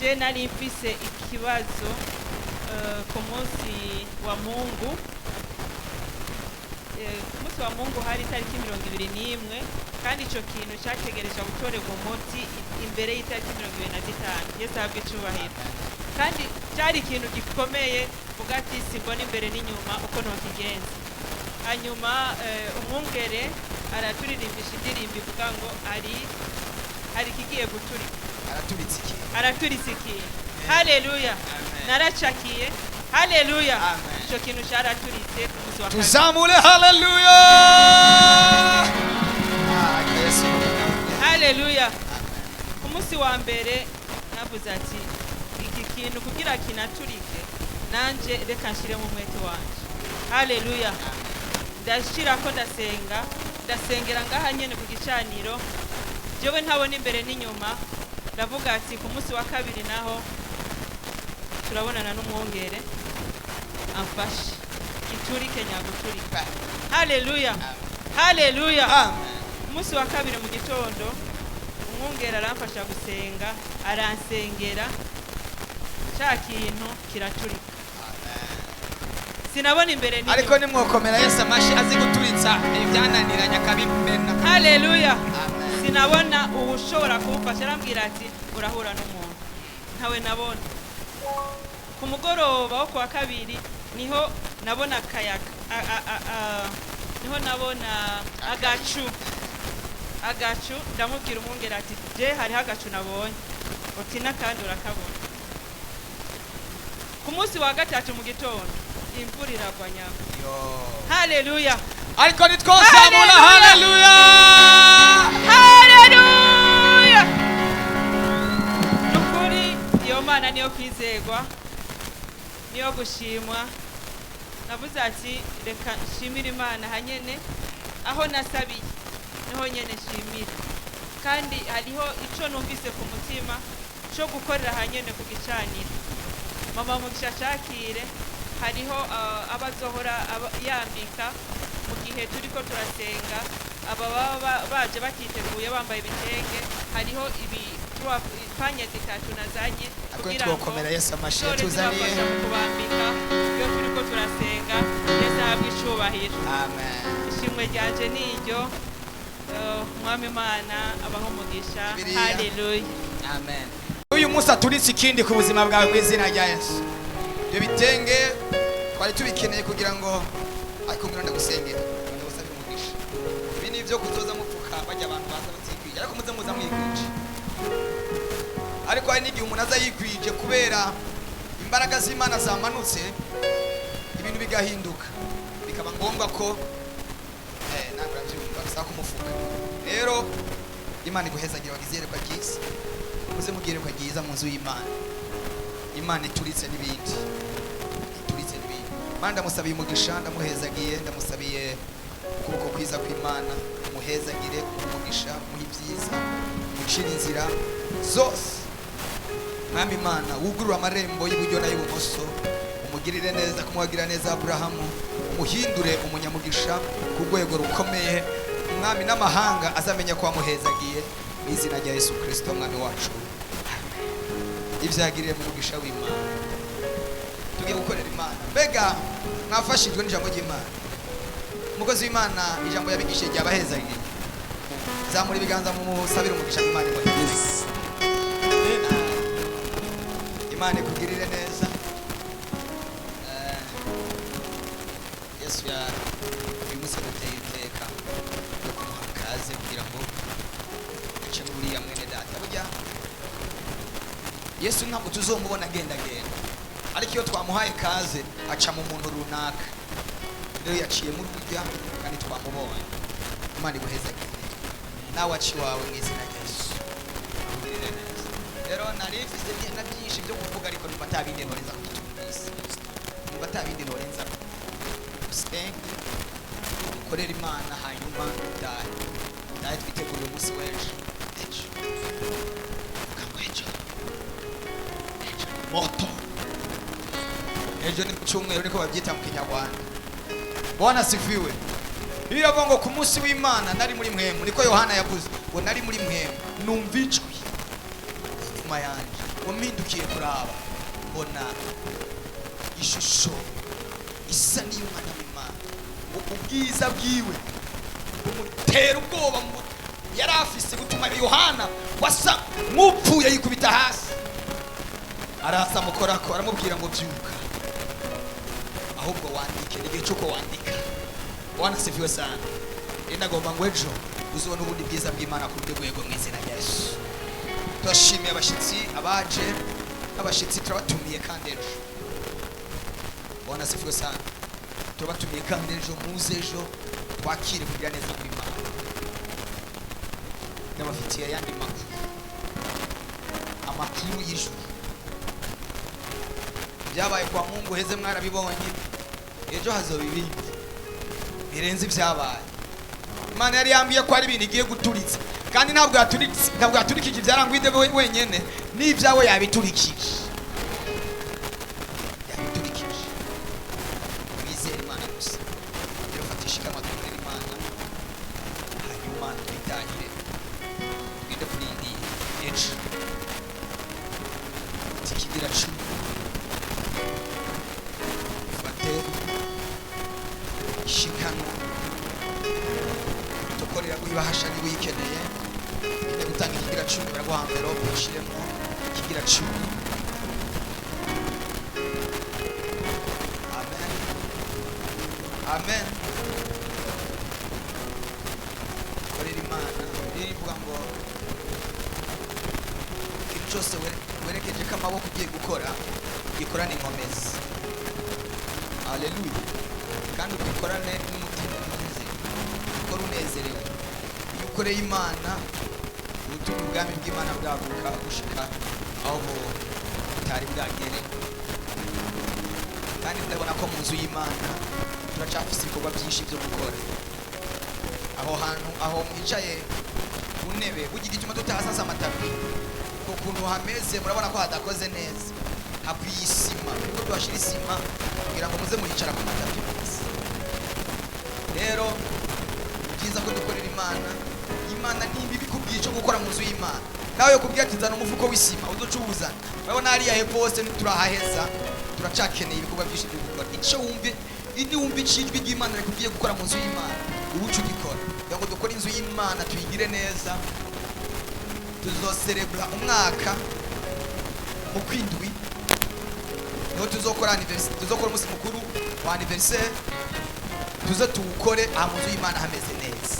je nari mfise ikibazo ku munsi wa Mungu. Ku munsi wa Mungu hari tariki 21 kandi ico kintu cyategerezwa gutorerwa umuti imbere y'itariki 25. Yesu ahabwe icubahiro. Kandi cyari ikintu gikomeye ugati simbona imbere n'inyuma uko nokigenza. Hanyuma umwungere araturirimbisha indirimbo ivuga ngo hari kigiye guturika. Araturitse ikintu. Haleluya. Naracakiye. Haleluya. Ico kintu cyaraturitse ku munsi wa kabiri. Tuzamure haleluya. Yesu. Haleluya. Ku munsi wa mbere navuze ati iki kintu kugira kinaturike nanje reka nshire mu mwete wanje. Haleluya. Ndashira ko ndasengera ngaha nyene ku gicaniro. Jewe ntabona imbere n'inyuma. Ndavuga ati ku munsi wa kabiri naho turabonana n'umwongere amfashe iturike nyaguturika. Haleluya. Haleluya. Umunsi wa kabiri mu gitondo umwongere aramfasha gusenga, aransengera cya kintu kiraturika. Sinabona imbere n'inyuma. Ariko nimwokomera Yesu amashi azi guturitsa ibyananiranya kabimena. Haleluya. Sinabona ubushobora kumfasha, arambwira ati urahura n'umuntu. Ntawe nabona. Ku mugoroba wo kwa kabiri niho nabona kayaga. Niho nabona agacu ndamubwira umwungere ati je hari agacu nabonye. Uti nakandi urakabona. Ku munsi wa gatatu mu gitondo imvura iragwa nyako. Haleluya. Ariko nitwozamura haleluya. Haleluya. Nukuri iyo Mana niyo kwizegwa, niyo gushimwa. Navuze ati reka nshimire Imana hanyene aho nasabiye niho nyene nshimira. Kandi hariho ico numvise ku mutima cyo gukorera hanyene ku gicaniro. Mama Mugisha Shakire hariho abazohora yambika mu gihe turiko turasenga, aba baje batiteguye bambaye ibitenge. Hariho panye zitatu nazanye kugira ngo komera Yesu amashi tuzaniye kubambika iyo turiko turasenga. Yesu ahabwe icubahiro. Amen. Ishimwe ryanje niryo. Mwami Imana abaho umugisha. Haleluya. Amen. Uyu munsi aturitse ikindi ku buzima bwawe mu izina rya Yesu. Ibyo bitenge twari tubikeneye kugira ngo ariko ngiranda gusengera ndabasabira umugisha. Ibi ni byo kuzoza mupfuka bajya abantu baza batsikwije ariko muza mwikwije. Ariko hari n'igihe umuntu aza yikwije kubera imbaraga z'Imana zamanutse ibintu bigahinduka bikaba ngombwa ko nabyumva bisaba kumufuka. Rero Imana iguhezagira bagizereka ryiza. Muze mugirekwa ryiza mu nzu y'Imana. Imana ituritse n'ibindi. Mana ndamusabiye umugisha, ndamuhezagiye, ndamusabiye ukuboko kwiza kw'Imana, umuhezagire umugisha, muhi byiza, mucira inzira zose. Mwami Imana wugurura amarembo y'uburyo na y'ubumoso, umugirire neza kumwagira neza Abrahamu, umuhindure umunyamugisha ku rwego rukomeye. Mwami n'amahanga azamenya ko wamuhezagiye mu izina rya Yesu Kristo mwami wacu. Ivyagirire mu mugisha w'Imana. Tugiye gukorera Imana. Mbega mwafashijwe n'ijambo ry'Imana. Umukozi w'Imana ijambo yabigishije ryabahezagiye. Zamura ibiganza mu musabira umugisha w'Imana muri Yesu. Imana ikugirire neza. Yesu ya umunsi duteye iteka yo kumuha kaze kugira ngo ace muri ya mwene data. Burya Yesu ntabwo tuzomubona agenda. Ariko iyo twamuhaye kaze aca mu muntu runaka. Rero yaciye muri burya kandi twamubonye. Imana iguhezagiye. Nawe aci wawe mu izina rya Yesu. Rero narifise na byinshi byo kuvuga ariko nibatabinde norenza kutumvise. Nibatabinde norenza usenge ukorera Imana hanyuma ndaye twitegura umunsi w'ejo. Moto. Ejo ni kucyumweru niko babyita mu Kinyarwanda. Bwana sifiwe. Biravuga ngo ku munsi w'Imana nari muri mwemu, niko Yohana yavuze ngo nari muri mwemu numva ijwi inyuma yanjye mpindukiye kuraba mbona ishusho isa n'iy'umwana w'Imana, ubwiza bwiwe bumutera ubwoba, yari afise gutuma Yohana wasa nk'upfuye yikubita hasi. Araza amukorako aramubwira ngo byuka, ahubwo wandike, ni igihe cy'uko wandika. Bwana asifiwe sana. Ndagomba ngo ejo uzibone ubundi bwiza bw'Imana ku rundi rwego mu izina rya Yesu. Turashimiye abashyitsi abaje n'abashyitsi turabatumiye kandi ejo. Bwana asifiwe sana. Turabatumiye kandi ejo, muze ejo twakire kugira neza kw'Imana. Ndabafitiye ayandi amakuru y'ijuru. Byabaye kwa Mungu heze mwarabibonye, ejo hazoba ibindi birenze ibyabaye. Imana yari yambwiye ko ari ibintu igiye guturitsa, kandi ntabwo yaturikije ibyarangwide wenyene, n'ibyawe yabiturikije. Wizere Imana gusa, irafatisha ikanwa twizere Imana, hanyuma twitahire tugende kuri iyi ejo. Tikigira cumi fate ishikano tukorera kuyibahasha niba uyikeneye, ukeneye gutanga ikigira cumi baraguha envelope ushyiremo ikigira cumi. Amen, amen. Korera Imana irivuga ngo ikintu cyose werekeje ko amaboko ugiye gukora gikorane inkomezi. Haleluya. Kandi ubikorane n'umutima mwiza, ukora unezerewe. Iyo ukoreye Imana utuma ubwami bw'Imana bwaguka gushika aho butari bwagere. Kandi ndabona ko mu nzu y'Imana turacafise ibikorwa byinshi byo gukora. Aho hantu aho mwicaye ku ntebe ugira igituma tutasasa amatapi, ukuntu hameze murabona ko hadakoze neza, hakwiye isima. Niko twashira isima kugira ngo muze muhicara ku matapi meza. Rero byiza ko dukorera Imana. Imana nimba ibikubwiye cyo gukora mu nzu y'Imana, nawe yo kubwira ati zana umufuko w'isima uducubuza. Urabona hariya hepfo hose turahaheza, turacakeneye ibikorwa byinshi byo gukora. Icyo wumve wumve ijwi ry'Imana rikubwiye gukora mu nzu y'Imana, ubucu gikora. Kugira ngo dukore inzu y'Imana tuyigire neza. Tuzoserebra umwaka mu kwindwi, niho tuzokora anniversaire, tuzokora umunsi mukuru wa anniversaire, tuze tuwukore aha mu nzu y'Imana hameze neza.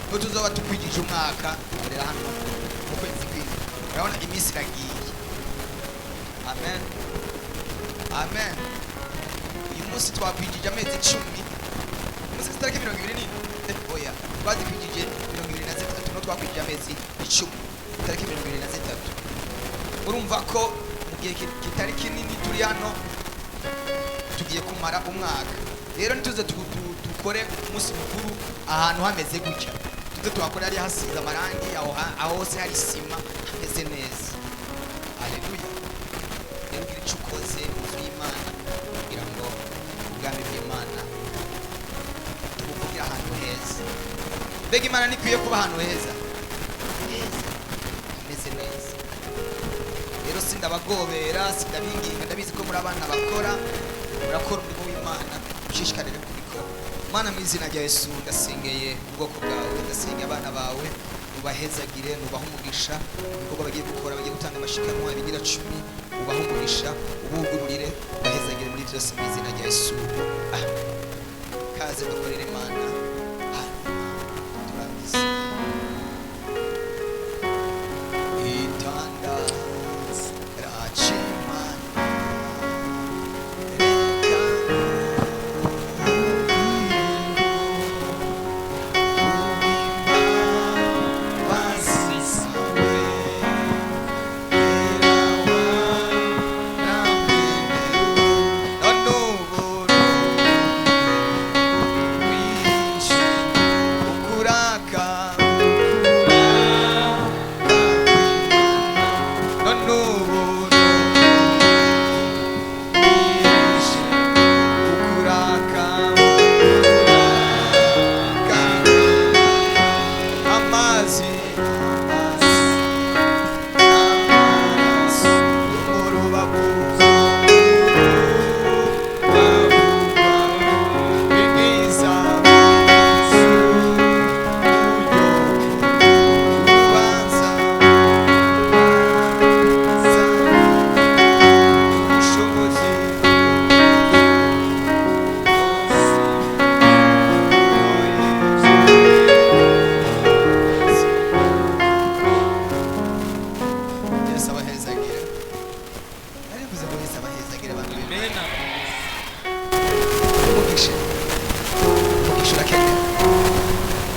Niho tuzoba tukwigije umwaka dukorera hano mu kwezi kw'indwi. Urabona iminsi iragiye. Amen, amen. Uyu munsi twakwigije amezi 10, umunsi tariki 27, oya twakwigije 23, niho twakwigije amezi 10 tariki 23. Urumva ko mu gihe kitari kinini turi hano tugiye kumara umwaka. Rero nituze dukore umunsi mukuru ahantu hameze gutya, tuze tuhakore hari hasize amarangi, aho hose hari sima hameze neza. Haleluya. Rero gira icyo ukoze mu nzu y'Imana kugira ngo ubwami bw'Imana tubugire ahantu heza. Mbega Imana nikwiye kuba ahantu heza hameze neza. Rero sindabagobera, sindabinginga, ndabizi ko muri abana bakora, murakora umurimo w'Imana, ushishikarire kubikora. Mana, mu izina rya Yesu ndasengeye ubwoko bwawe, ndasengeye abana bawe, ubahezagire, ubahe umugisha. Ibikorwa bagiye gukora, bagiye gutanga amashikanwa ibigira 10, ubahe umugisha, ubugururire, ubahezagire muri byose mu izina rya Yesu. Kaze dukorere Imana. Turabizi.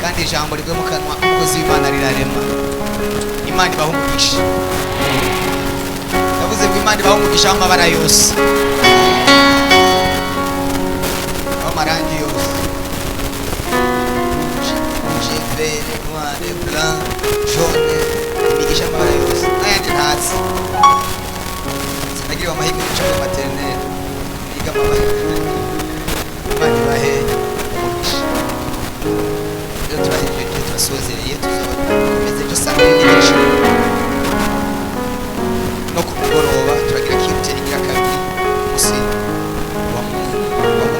kandi ijambo rivuye mu kanwa k'umukozi w'Imana rirarema. Imana ibaha umugisha. Yavuze ngo Imana ibaha umugisha w'amabara yose, w'amarangi yose, vert, noir, blanc, jaune, imigisha y'amabara yose n'ayandi ntazi. Sinagiriwe amahirwe yo guca muri maternelle niga amabara. Imana ibahe umugisha. Iyo turahejeje turasozereye tuzokomeza ejo saa mbiri n'igice no ku mugoroba turagira kirite igira kabiri umunsi wa Mungu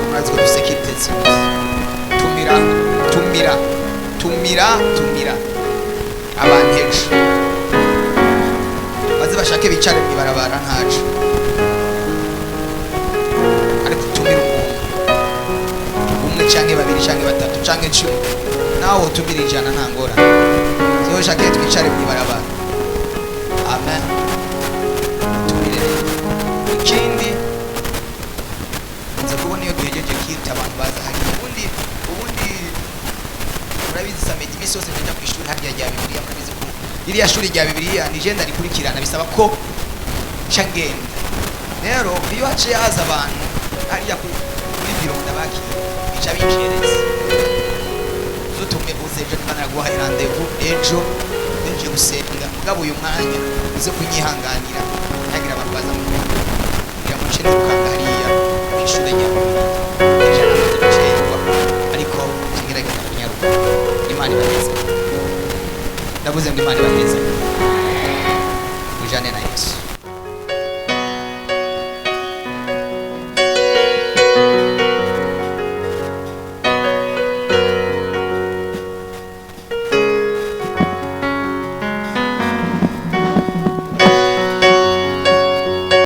murazi ko dufise kirite zose. Tumira abantu ejo maze bashake bicare mw'ibarabara ntaco, ariko tumira umuntu umwe canke babiri canke batatu canke 10 nawe utumira 100 nta ngorane. Zo shake twicare mw'ibarabara. Amen. Tumire ikindi nza kubona iyo duhejeje kirita abantu baza hari ubundi murabizi samedi imisi yose njya kwishuri harya rya Bibiliya. Murabizi ko iriya shuri rya Bibiliya ni je ndarikurikirana bisaba ko cangenda. Rero iyo haciye haza abantu hariya kuri biro ndabaki bica binjeretse zutume buze ejo kana guha rendez-vous ejo nje gusenga mugabo uyu mwanya uze kunyihanganira ntagira abantu baza mu kugira mu cene ukanga hariya kwishuri rya Bibiliya namaze gucerwa ariko kingerageza kunyaruka. Imana ibaneze. Ndavuze ngo Imana ibaneze ujane na Yesu.